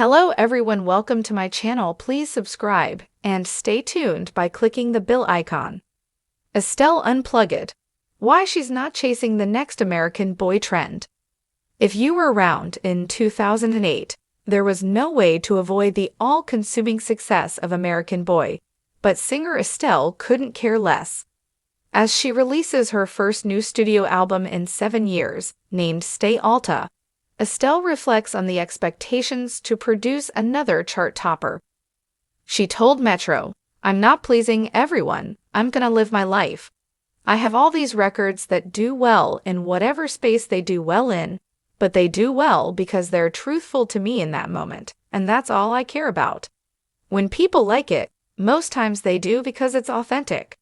Hello everyone, welcome to my channel. Please subscribe and stay tuned by clicking the bell icon. Estelle Unplugged. Why she's not chasing the next American Boy trend. If you were around in 2008, there was no way to avoid the all-consuming success of American Boy, but singer Estelle couldn't care less. As she releases her first new studio album in 7 years, named Stay Alta, Estelle reflects on the expectations to produce another chart topper. She told Metro, "I'm not pleasing everyone, I'm gonna live my life. I have all these records that do well in whatever space they do well in, but they do well because they're truthful to me in that moment, and that's all I care about. When people like it, most times they do because it's authentic."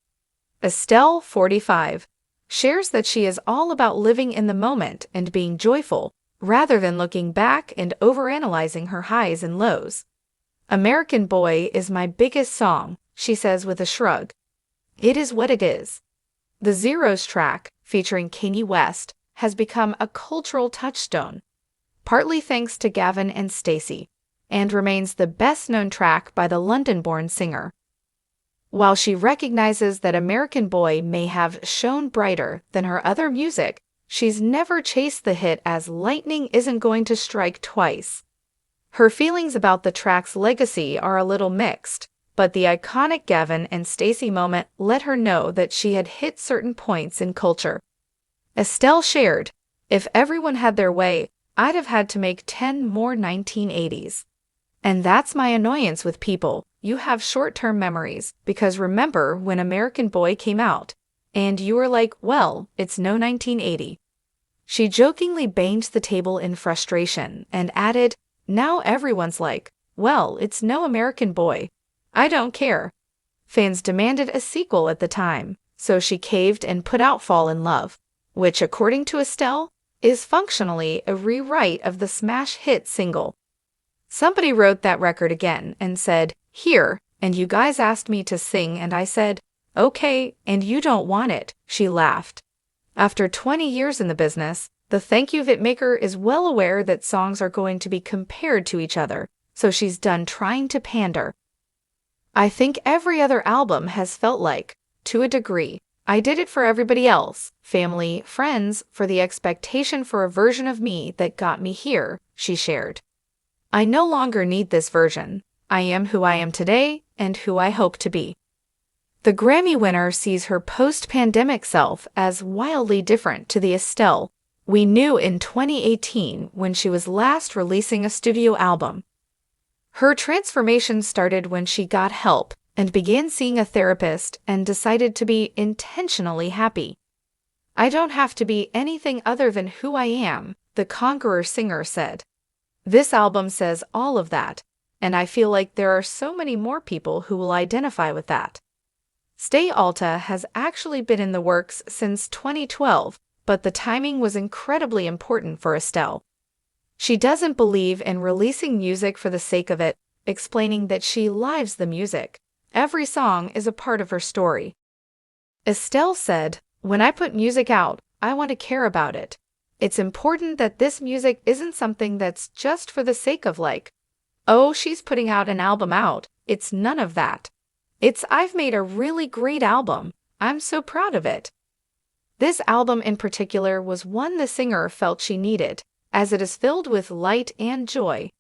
Estelle, 45, shares that she is all about living in the moment and being joyful, rather than looking back and overanalyzing her highs and lows. "American Boy is my biggest song," she says with a shrug. "It is what it is." The Zeros track, featuring Kanye West, has become a cultural touchstone, partly thanks to Gavin and Stacey, and remains the best-known track by the London-born singer. While she recognizes that American Boy may have shone brighter than her other music, she's never chased the hit, as lightning isn't going to strike twice. Her feelings about the track's legacy are a little mixed, but the iconic Gavin and Stacey moment let her know that she had hit certain points in culture. Estelle shared, "If everyone had their way, I'd have had to make 10 more 1980s. And that's my annoyance with people. You have short-term memories, because remember when American Boy came out, and you were like, well, it's no 1980. She jokingly banged the table in frustration and added, "Now everyone's like, well, it's no American Boy. I don't care." Fans demanded a sequel at the time, so she caved and put out Fall in Love, which, according to Estelle, is functionally a rewrite of the smash hit single. "Somebody wrote that record again and said, 'Here,' and you guys asked me to sing and I said, 'Okay, and you don't want it,'" she laughed. After 20 years in the business, the Thank You hitmaker is well aware that songs are going to be compared to each other, so she's done trying to pander. "I think every other album has felt like, to a degree, I did it for everybody else, family, friends, for the expectation for a version of me that got me here," she shared. "I no longer need this version. I am who I am today and who I hope to be." The Grammy winner sees her post-pandemic self as wildly different to the Estelle we knew in 2018 when she was last releasing a studio album. Her transformation started when she got help and began seeing a therapist and decided to be intentionally happy. "I don't have to be anything other than who I am," the Conqueror singer said. "This album says all of that, and I feel like there are so many more people who will identify with that." Stay Alta has actually been in the works since 2012, but the timing was incredibly important for Estelle. She doesn't believe in releasing music for the sake of it, explaining that she lives the music. Every song is a part of her story. Estelle said, "When I put music out, I want to care about it. It's important that this music isn't something that's just for the sake of like, oh, she's putting out an album out. It's none of that. It's, I've made a really great album. I'm so proud of it." This album in particular was one the singer felt she needed, as it is filled with light and joy.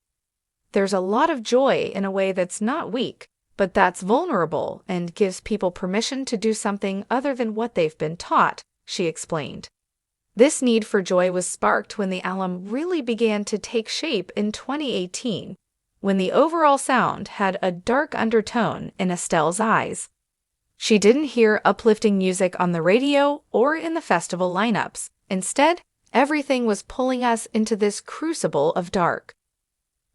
"There's a lot of joy in a way that's not weak, but that's vulnerable and gives people permission to do something other than what they've been taught," she explained. This need for joy was sparked when the album really began to take shape in 2018, when the overall sound had a dark undertone in Estelle's eyes. She didn't hear uplifting music on the radio or in the festival lineups. Instead, everything was pulling us into this crucible of dark.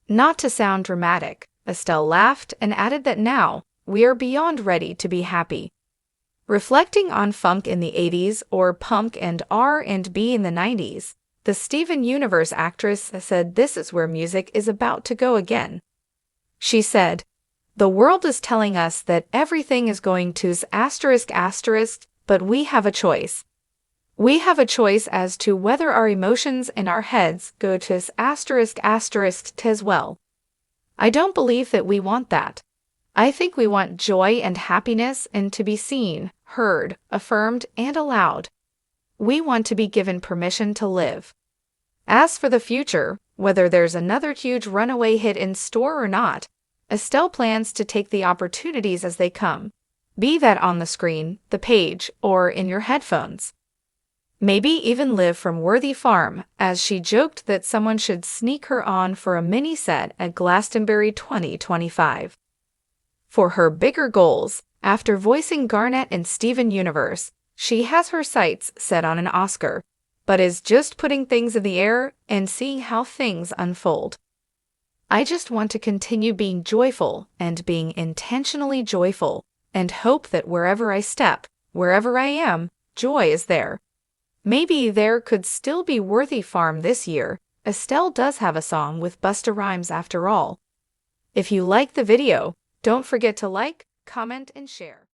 Not to sound dramatic, Estelle laughed and added that now, we are beyond ready to be happy. Reflecting on funk in the 80s or punk and R&B in the 90s, the Steven Universe actress said this is where music is about to go again. She said, "The world is telling us that everything is going to ***, but we have a choice. We have a choice as to whether our emotions and our heads go to ***, as well." I don't believe that we want that. I think we want joy and happiness and to be seen, heard, affirmed, and allowed. We want to be given permission to live. As for the future, whether there's another huge runaway hit in store or not, Estelle plans to take the opportunities as they come, be that on the screen, the page, or in your headphones. Maybe even live from Worthy Farm, as she joked that someone should sneak her on for a mini set at Glastonbury 2025. For her bigger goals, after voicing Garnet in Steven Universe, she has her sights set on an Oscar, but is just putting things in the air and seeing how things unfold. I just want to continue being joyful and being intentionally joyful, and hope that wherever I step, wherever I am, joy is there. Maybe there could still be Worthy Farm this year. Estelle does have a song with Busta Rhymes after all. If you like the video, don't forget to like, comment, and share.